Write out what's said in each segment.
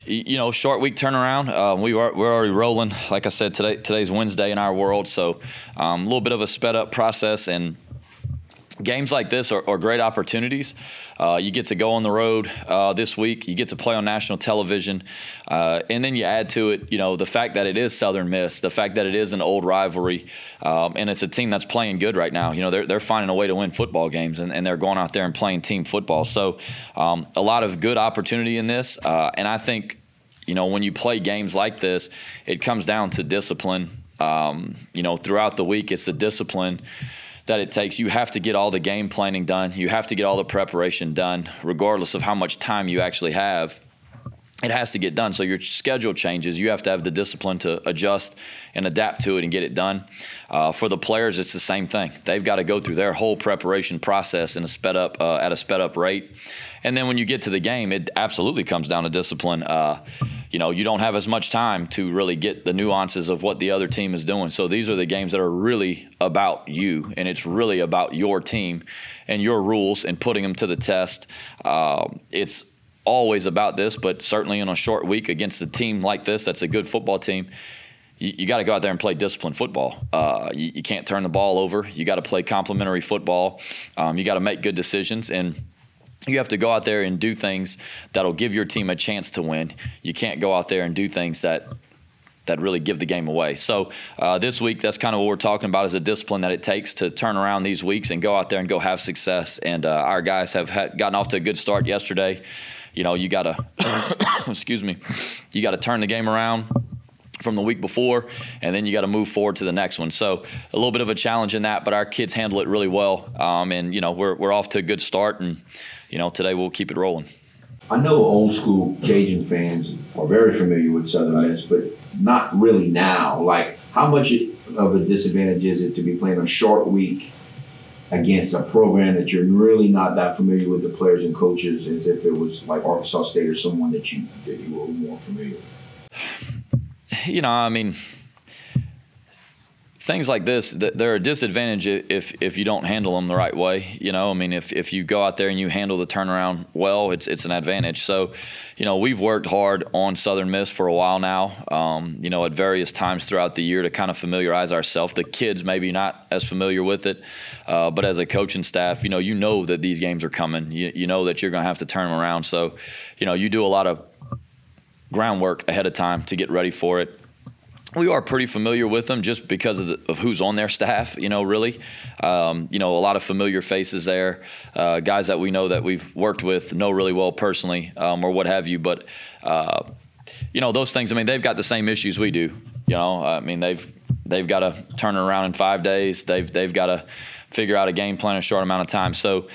Short week turnaround. We're already rolling. Like I said, today's Wednesday in our world, so a little bit of a sped up process. And games like this are great opportunities. You get to go on the road this week. You get to play on national television, and then you add to it, the fact that it is Southern Miss, the fact that it is an old rivalry, and it's a team that's playing good right now. They're finding a way to win football games, and they're going out there and playing team football. So a lot of good opportunity in this, and I think when you play games like this, it comes down to discipline. Throughout the week, it's the discipline that it takes. You have to get all the game planning done. You have to get all the preparation done, regardless of how much time you actually have. It has to get done. So your schedule changes. You have to have the discipline to adjust and adapt to it and get it done. For the players, it's the same thing. They've got to go through their whole preparation process at a sped up rate. And then when you get to the game, it absolutely comes down to discipline. You don't have as much time to really get the nuances of what the other team is doing. So these are the games that are really about you, and it's really about your team and your rules and putting them to the test. It's always about this, but certainly in a short week against a team like this that's a good football team, you got to go out there and play disciplined football. You can't turn the ball over. You got to play complementary football. You got to make good decisions, and you have to go out there and do things that'll give your team a chance to win. You can't go out there and do things that really give the game away. So this week, that's kind of what we're talking about, is the discipline that it takes to turn around these weeks and go out there and go have success. And our guys have gotten off to a good start yesterday. You got to, excuse me, you got to turn the game around from the week before, and then you got to move forward to the next one. So a little bit of a challenge in that, but our kids handle it really well. And we're off to a good start, and today we'll keep it rolling. I know old school Cajun fans are very familiar with Southern Miss, but not really now. Like, how much of a disadvantage is it to be playing a short week against a program that you're really not that familiar with the players and coaches, as if it was like Arkansas State or someone that you were more familiar with? Things like this, they're a disadvantage if you don't handle them the right way. If you go out there and you handle the turnaround well, it's an advantage. So, we've worked hard on Southern Miss for a while now, at various times throughout the year to kind of familiarize ourselves. The kids maybe not as familiar with it, but as a coaching staff, you know that these games are coming. You know that you're going to have to turn them around. So, you do a lot of groundwork ahead of time to get ready for it. We are pretty familiar with them just because of who's on their staff, really. A lot of familiar faces there, guys that we know that we've worked with, know really well personally, or what have you. But, those things, they've got the same issues we do. They've got to turn it around in 5 days. They've got to figure out a game plan in a short amount of time. So,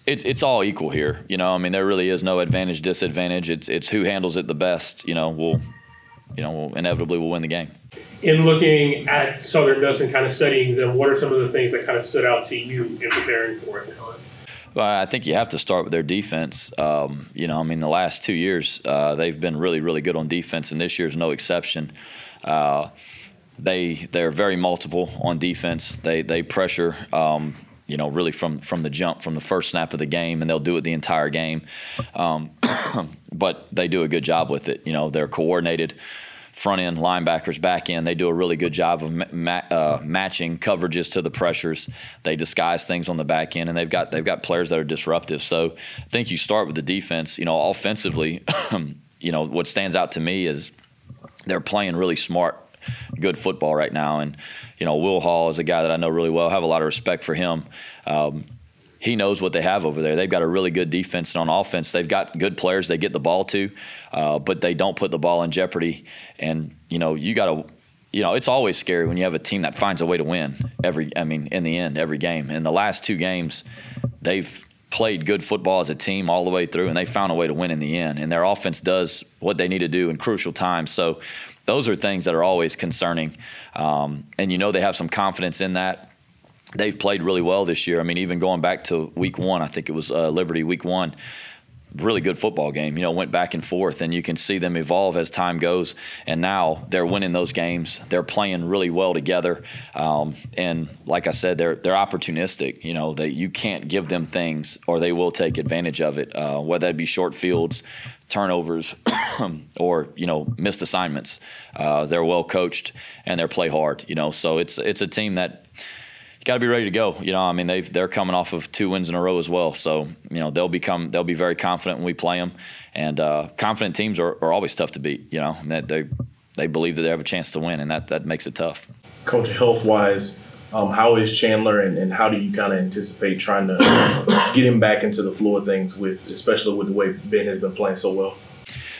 it's all equal here. There really is no advantage, disadvantage. It's who handles it the best, inevitably we'll win the game. In looking at Southern Miss and kind of studying them, what are some of the things that kind of stood out to you in preparing for it? Well, I think you have to start with their defense. The last 2 years, they've been really, really good on defense, and this year's no exception. They're very multiple on defense. They pressure, really from the jump, from the first snap of the game, and they'll do it the entire game. But they do a good job with it. They're coordinated. Front end linebackers, back end, they do a really good job of matching coverages to the pressures. They disguise things on the back end, and they've got players that are disruptive. So I think you start with the defense. Offensively, what stands out to me is they're playing really smart, good football right now. And Will Hall is a guy that I know really well. I have a lot of respect for him. He knows what they have over there. They've got a really good defense, and on offense, they've got good players they get the ball to, but they don't put the ball in jeopardy. And you got to, it's always scary when you have a team that finds a way to win in the end, every game. In the last 2 games, they've played good football as a team all the way through, and they found a way to win in the end. And their offense does what they need to do in crucial times. So those are things that are always concerning, and they have some confidence in that. They've played really well this year. Even going back to week 1, I think it was Liberty week 1, really good football game. Went back and forth, and you can see them evolve as time goes. And now they're winning those games. They're playing really well together. And like I said, they're opportunistic. You can't give them things, or they will take advantage of it. Whether it be short fields, turnovers or, missed assignments. They're well coached and they play hard, so it's a team that you got to be ready to go. They're coming off of 2 wins in a row as well. So, they'll be very confident when we play them, and confident teams are always tough to beat, and that they believe that they have a chance to win, and that makes it tough. Coach, health-wise, how is Chandler, and how do you kind of anticipate trying to get him back into the flow of things, especially with the way Ben has been playing so well?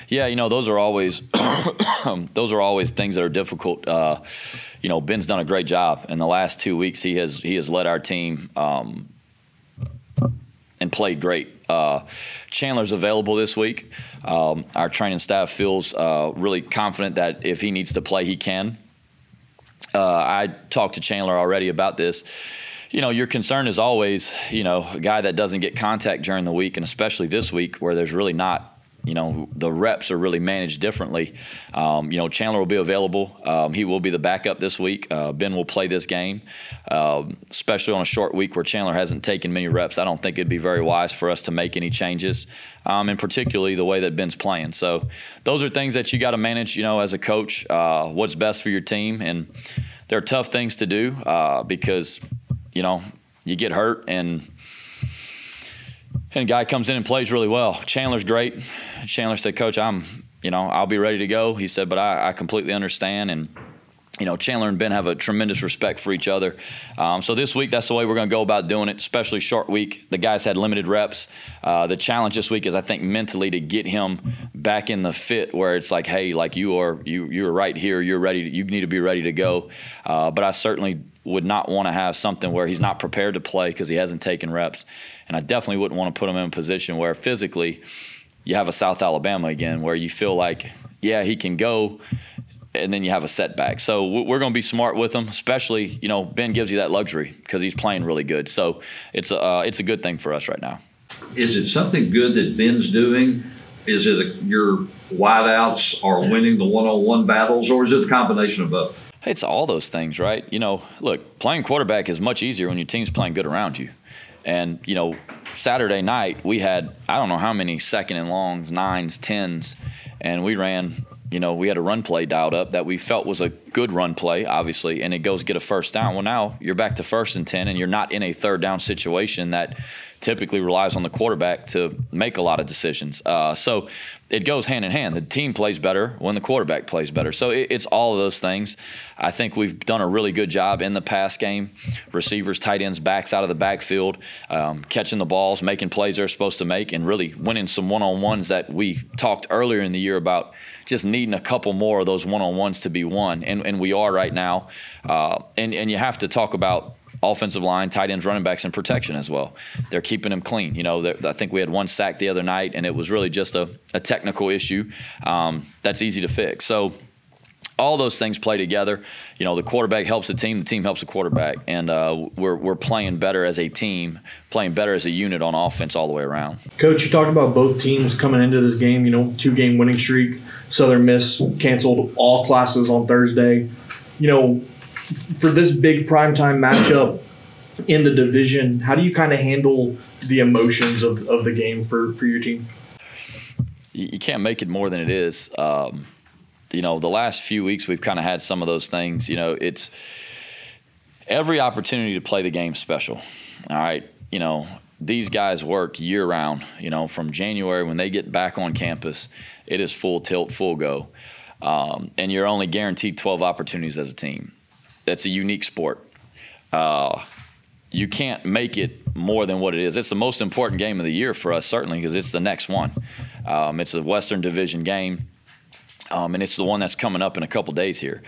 Yeah, those are always things that are difficult. Ben's done a great job in the last 2 weeks. He has led our team and played great. Chandler's available this week. Our training staff feels really confident that if he needs to play, he can. I talked to Chandler already about this. Your concern is always, a guy that doesn't get contact during the week, and especially this week where there's really not, the reps are really managed differently. Chandler will be available. He will be the backup this week. Ben will play this game, especially on a short week where Chandler hasn't taken many reps. I don't think it'd be very wise for us to make any changes, and particularly the way that Ben's playing. So those are things that you got to manage, as a coach, what's best for your team. And they're tough things to do because, you get hurt and a guy comes in and plays really well. Chandler's great. Chandler said, Coach, I'll be ready to go. He said, but I completely understand. And, Chandler and Ben have a tremendous respect for each other. So this week, that's the way we're going to go about doing it, especially short week. The guys had limited reps. The challenge this week is, I think, mentally to get him back in the fit where it's like, hey, like you're right here. You're ready. You need to be ready to go. But I certainly would not want to have something where he's not prepared to play because he hasn't taken reps. And I definitely wouldn't want to put him in a position where physically you have a South Alabama again where you feel like, yeah, he can go, and then you have a setback. So we're going to be smart with him, especially, Ben gives you that luxury because he's playing really good. So it's a good thing for us right now. Is it something good that Ben's doing? Is it your wideouts are winning the one-on-one battles, or is it a combination of both? It's all those things, right? Look, playing quarterback is much easier when your team's playing good around you. And, Saturday night we had, I don't know how many second and longs, 9s, 10s, and we ran, we had a run play dialed up that we felt was a good run play, obviously, and it goes get a first down. Well, now you're back to 1st and 10, and you're not in a third down situation that typically relies on the quarterback to make a lot of decisions. So it goes hand in hand. The team plays better when the quarterback plays better. So it's all of those things. I think we've done a really good job in the pass game. Receivers, tight ends, backs out of the backfield, catching the balls, making plays they're supposed to make, and really winning some one-on-ones that we talked earlier in the year about just needing a couple more of those one-on-ones to be won. And we are right now. And you have to talk about offensive line, tight ends, running backs, and protection as well. They're keeping them clean. I think we had 1 sack the other night, and it was really just a technical issue that's easy to fix. So all those things play together. The quarterback helps the team helps the quarterback, and we're playing better as a team, playing better as a unit on offense all the way around. Coach, you talked about both teams coming into this game, 2-game winning streak. Southern Miss canceled all classes on Thursday. For this big primetime matchup in the division, how do you kind of handle the emotions of the game for your team? You can't make it more than it is. The last few weeks we've kind of had some of those things. It's every opportunity to play the game special. All right, these guys work year-round. From January when they get back on campus, it is full tilt, full go. And you're only guaranteed 12 opportunities as a team. That's a unique sport. You can't make it more than what it is. It's the most important game of the year for us, certainly, because it's the next one. It's a Western Division game, and it's the one that's coming up in a couple days here.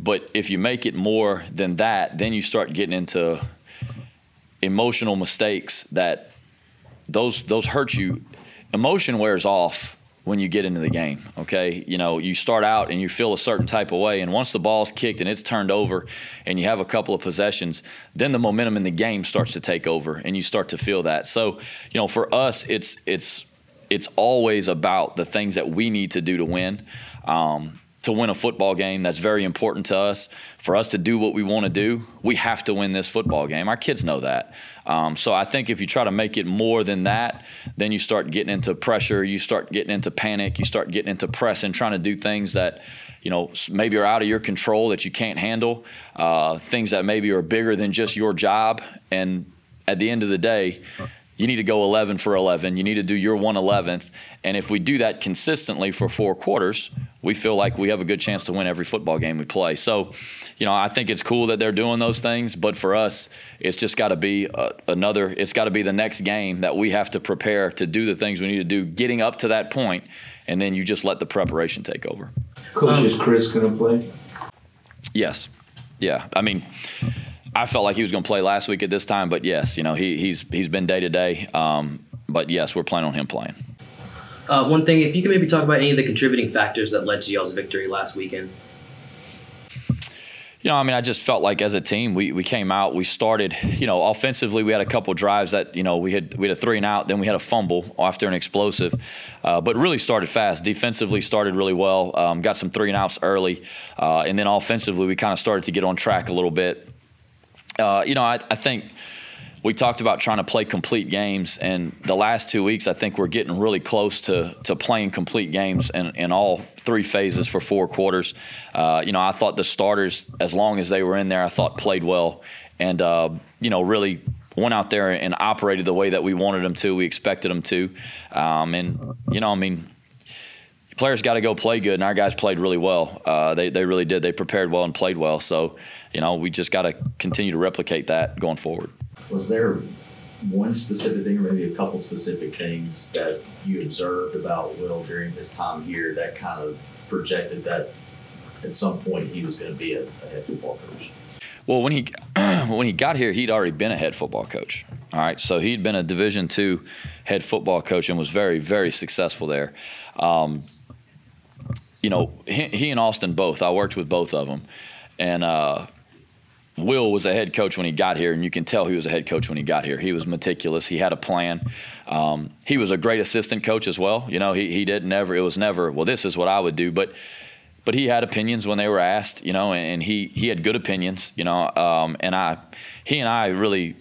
But if you make it more than that, then you start getting into emotional mistakes that those hurt you. Emotion wears off when you get into the game, okay? You start out and you feel a certain type of way, and once the ball's kicked and it's turned over and you have a couple of possessions, then the momentum in the game starts to take over and you start to feel that. So, for us, it's always about the things that we need to do to win. to win a football game that's very important to us. For us to do what we want to do, we have to win this football game. Our kids know that. So I think if you try to make it more than that, then you start getting into pressure, you start getting into panic, you start getting into press and trying to do things that, maybe are out of your control that you can't handle, things that maybe are bigger than just your job. And at the end of the day, you need to go 11 for 11. You need to do your 1/11th. And if we do that consistently for 4 quarters, we feel like we have a good chance to win every football game we play. So, I think it's cool that they're doing those things. But for us, it's just got to be it's got to be the next game that we have to prepare to do the things we need to do getting up to that point. And then you just let the preparation take over. Coach, is Chris going to play? Yes. Yeah. I mean, I felt like he was going to play last week at this time, but yes, he's been day to day. But yes, we're planning on him playing. One thing, if you can maybe talk about any of the contributing factors that led to y'all's victory last weekend. I just felt like as a team, we came out, we started, offensively, we had a couple drives that, we had a 3 and out, then we had a fumble after an explosive, but really started fast. Defensively started really well, got some 3 and outs early, and then offensively, we kind of started to get on track a little bit. I think we talked about trying to play complete games, and the last 2 weeks, I think we're getting really close to playing complete games in all 3 phases for 4 quarters. I thought the starters, as long as they were in there, I thought played well and, really went out there and operated the way that we wanted them to, we expected them to. Players got to go play good, and our guys played really well. They really did. They prepared well and played well. So, we just got to continue to replicate that going forward. Was there one specific thing or maybe a couple specific things that you observed about Will during his time here that kind of projected that at some point he was going to be a head football coach? Well, when he got here, he'd already been a head football coach. All right, so he'd been a Division II head football coach and was very, very successful there. He and Austin both. I worked with both of them, and Will was a head coach when he got here, and you can tell he was a head coach when he got here. He was meticulous. He had a plan. He was a great assistant coach as well. He didn't ever. It was never, well, this is what I would do, but he had opinions when they were asked. And he had good opinions. He and I really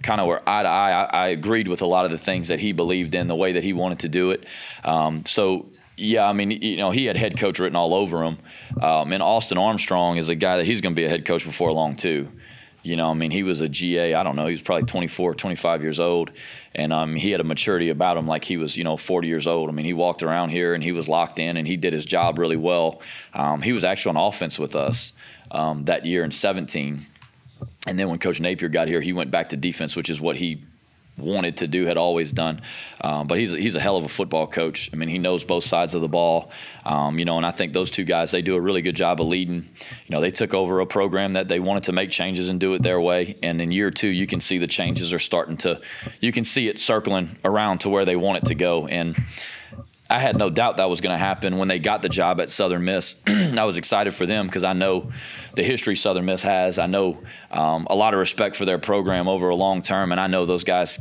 kind of were eye to eye. I agreed with a lot of the things that he believed in, the way that he wanted to do it. Yeah, he had head coach written all over him. And Austin Armstrong is a guy that he's going to be a head coach before long, too. He was a GA, I don't know, he was probably 24, 25 years old. And he had a maturity about him like he was, 40 years old. He walked around here and he was locked in and he did his job really well. He was actually on offense with us that year in 2017. And then when Coach Napier got here, he went back to defense, which is what he wanted to do, had always done. But he's a hell of a football coach. He knows both sides of the ball. And I think those two guys, they do a really good job of leading. They took over a program that they wanted to make changes and do it their way. And in year 2, you can see the changes are you can see it circling around to where they want it to go. And I had no doubt that was going to happen when they got the job at Southern Miss. I was excited for them because I know the history Southern Miss has. I know a lot of respect for their program over a long term, and I know those guys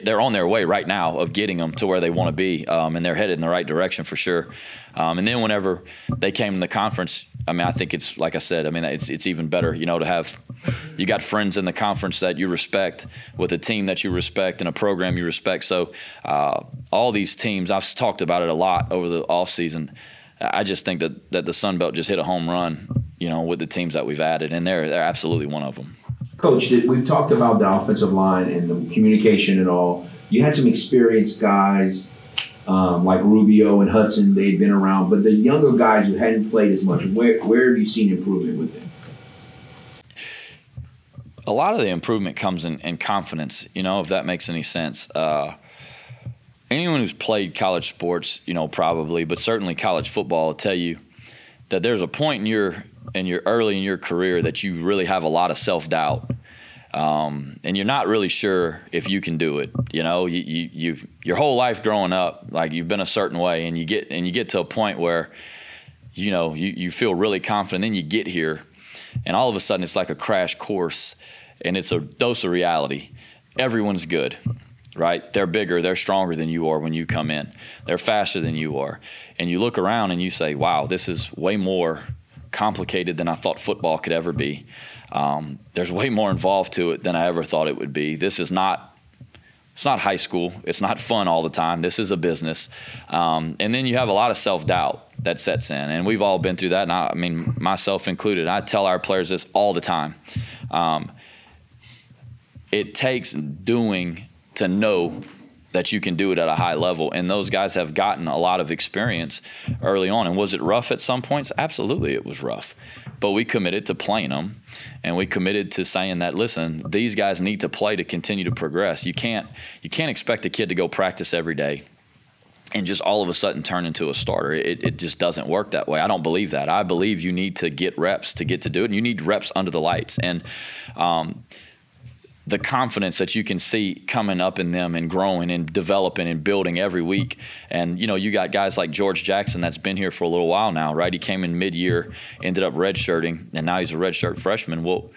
they're on their way right now of getting them to where they want to be, and they're headed in the right direction for sure. And then whenever they came in the conference, I think it's, like I said, it's even better, to have, you got friends in the conference that you respect with a team that you respect and a program you respect. So all these teams, I've talked about it a lot over the offseason. I just think that the Sun Belt just hit a home run, with the teams that we've added, and they're absolutely one of them. Coach, we've talked about the offensive line and the communication and all. You had some experienced guys like Rubio and Hudson. They've been around, but the younger guys who hadn't played as much, where have you seen improvement with them? A lot of the improvement comes in confidence, if that makes any sense. Anyone who's played college sports, probably, but certainly college football will tell you that there's a point in your early in your career that you really have a lot of self-doubt, and you're not really sure if you can do it. Your whole life growing up, like you've been a certain way, and you get to a point where you feel really confident. Then you get here, and all of a sudden it's like a crash course, and it's a dose of reality. Everyone's good. right? They're bigger, they're stronger than you are when you come in. They're faster than you are. And you look around and you say, wow, this is way more complicated than I thought football could ever be. There's way more involved to it than I ever thought it would be. It's not high school. It's not fun all the time. This is a business. And then you have a lot of self-doubt that sets in. And we've all been through that. And I mean, myself included. I tell our players this all the time. It takes doing to know that you can do it at a high level. And those guys have gotten a lot of experience early on. And was it rough at some points? Absolutely, it was rough. But we committed to playing them, and we committed to saying that, listen, these guys need to play to continue to progress. You can't expect a kid to go practice every day and just all of a sudden turn into a starter. It just doesn't work that way. I don't believe that. I believe you need to get reps to get to do it, and you need reps under the lights. And the confidence that you can see coming up in them and growing and developing and building every week. And, you know, you got guys like George Jackson that's been here for a little while now, right? He came in mid-year, ended up redshirting, and now he's a redshirt freshman. Well,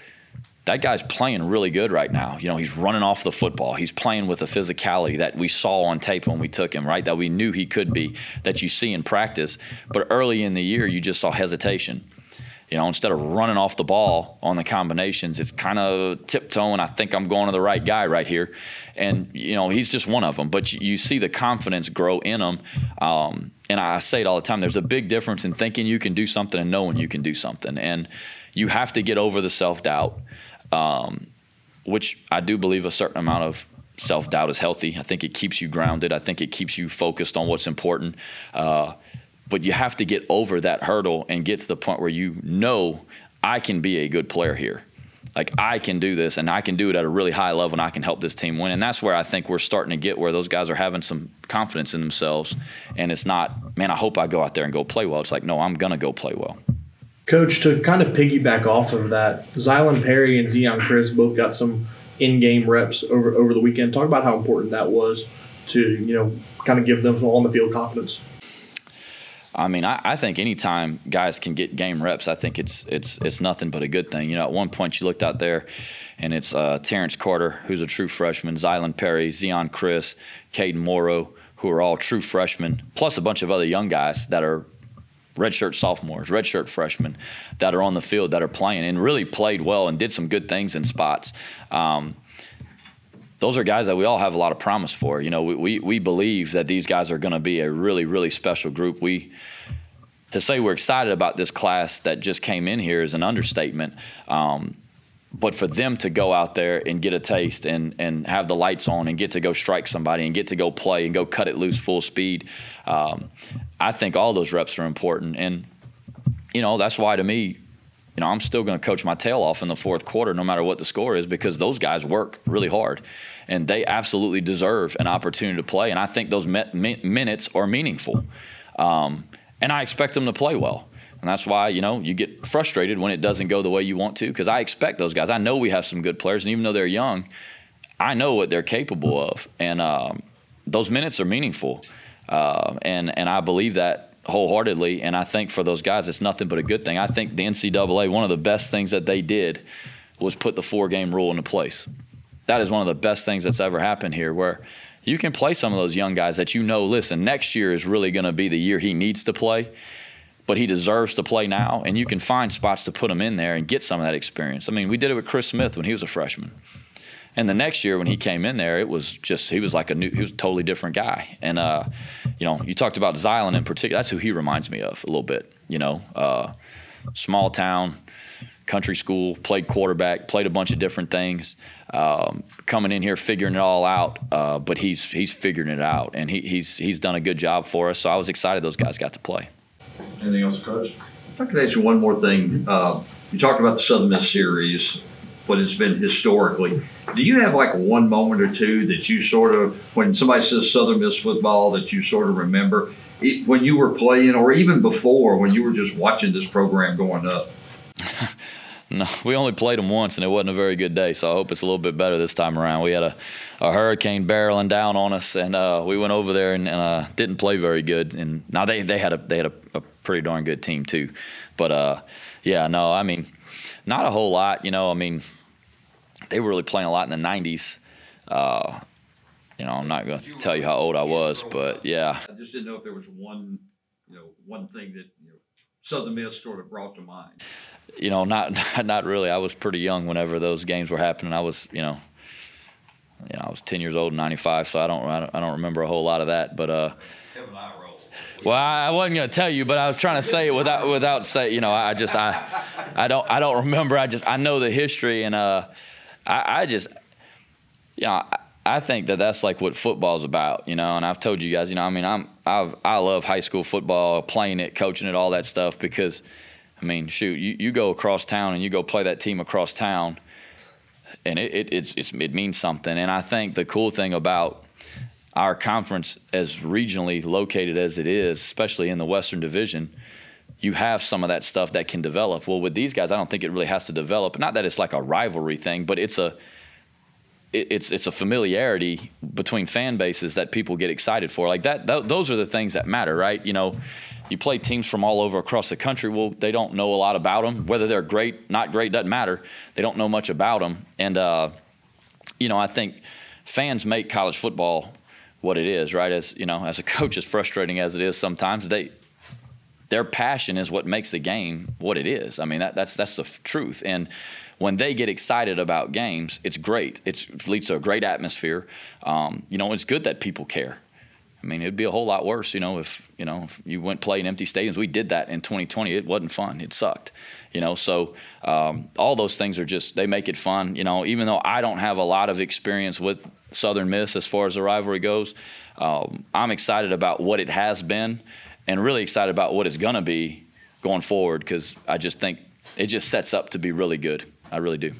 that guy's playing really good right now. You know, he's running off the football. He's playing with a physicality that we saw on tape when we took him, right, that we knew he could be, that you see in practice. But early in the year, you just saw hesitation. You know, instead of running off the ball on the combinations, it's kind of tiptoeing. I think I'm going to the right guy right here. And, you know, he's just one of them. But you see the confidence grow in him. And I say it all the time. There's a big difference in thinking you can do something and knowing you can do something. And you have to get over the self-doubt, which I do believe a certain amount of self-doubt is healthy. I think it keeps you grounded. I think it keeps you focused on what's important. But you have to get over that hurdle and get to the point where you know I can be a good player here. Like, I can do this, and I can do it at a really high level, and I can help this team win. And that's where I think we're starting to get where those guys are having some confidence in themselves. And it's not, man, I hope I go out there and go play well. It's like, no, I'm going to go play well. Coach, to kind of piggyback off of that, Zylan Perry and Zion Chris both got some in-game reps over the weekend. Talk about how important that was to, you know, kind of give them some on-the-field confidence. I mean, I think anytime guys can get game reps, I think it's nothing but a good thing. You know, at one point you looked out there, and it's Terrence Carter, who's a true freshman, Zylan Perry, Zion Chris, Caden Morrow, who are all true freshmen, plus a bunch of other young guys that are redshirt sophomores, redshirt freshmen that are on the field that are playing and really played well and did some good things in spots. Those are guys that we all have a lot of promise for. You know, we believe that these guys are going to be a really, really special group. To say we're excited about this class that just came in here is an understatement. But for them to go out there and get a taste and have the lights on and get to go strike somebody and get to go play and go cut it loose full speed, I think all those reps are important. And, you know, that's why to me, you know, I'm still going to coach my tail off in the fourth quarter no matter what the score is, because those guys work really hard and they absolutely deserve an opportunity to play. And I think those minutes are meaningful. And I expect them to play well. And that's why, you know, you get frustrated when it doesn't go the way you want to, because I expect those guys. I know we have some good players, and even though they're young, I know what they're capable of. And those minutes are meaningful. And I believe that wholeheartedly, and I think for those guys it's nothing but a good thing. I think the NCAA, one of the best things that they did was put the 4-game rule into place. That is one of the best things that's ever happened here, where you can play some of those young guys that you know, listen, next year is really going to be the year he needs to play, but he deserves to play now, and you can find spots to put him in there and get some of that experience. I mean, we did it with Chris Smith when he was a freshman. And the next year when he came in there, it was just, he was a totally different guy. And, you know, you talked about Zylan in particular. That's who he reminds me of a little bit, you know. Small town, country school, played quarterback, played a bunch of different things, coming in here figuring it all out. But he's figuring it out, and he's done a good job for us. So I was excited those guys got to play. Anything else, Coach? If I could ask you one more thing. You talked about the Southern Miss series, what it's been historically. Do you have like one moment or two that you sort of, when somebody says Southern Miss football, that you sort of remember when you were playing, or even before when you were just watching this program going up? No, we only played them once, and it wasn't a very good day, so I hope it's a little bit better this time around. We had a hurricane barreling down on us, and we went over there and didn't play very good. And now they had a pretty darn good team too. But, yeah, no, I mean, not a whole lot. You know, I mean, they were really playing a lot in the 90s. I'm not going to tell you how old I was, but yeah. I just didn't know if there was one thing that Southern Miss sort of brought to mind. Not really. I was pretty young whenever those games were happening. I was, I was 10 years old in '95, so I don't remember a whole lot of that. But well, I wasn't going to tell you, but I was trying to say it without saying. I don't remember. I know the history, and I think that's like what football's about, and I've told you guys, I love high school football, playing it, coaching it, all that stuff, because, shoot, you go across town and you go play that team across town, and it means something. And I think the cool thing about our conference, as regionally located as it is, especially in the Western Division, you have some of that stuff that can develop. Well, with these guys, I don't think it really has to develop. Not that it's like a rivalry thing, but it's a familiarity between fan bases that people get excited for. Like that, those are the things that matter, right? You play teams from all over across the country. Well, they don't know a lot about them. Whether they're great, not great, doesn't matter. They don't know much about them. And, I think fans make college football what it is, right? As a coach, as frustrating as it is sometimes, their passion is what makes the game what it is. That's the truth. And when they get excited about games, it's great. It leads to a great atmosphere. It's good that people care. It'd be a whole lot worse, if you went play in empty stadiums. We did that in 2020. It wasn't fun. It sucked. So all those things they make it fun. Even though I don't have a lot of experience with Southern Miss as far as the rivalry goes, I'm excited about what it has been, and really excited about what it's going to be going forward, because I just think it just sets up to be really good. I really do.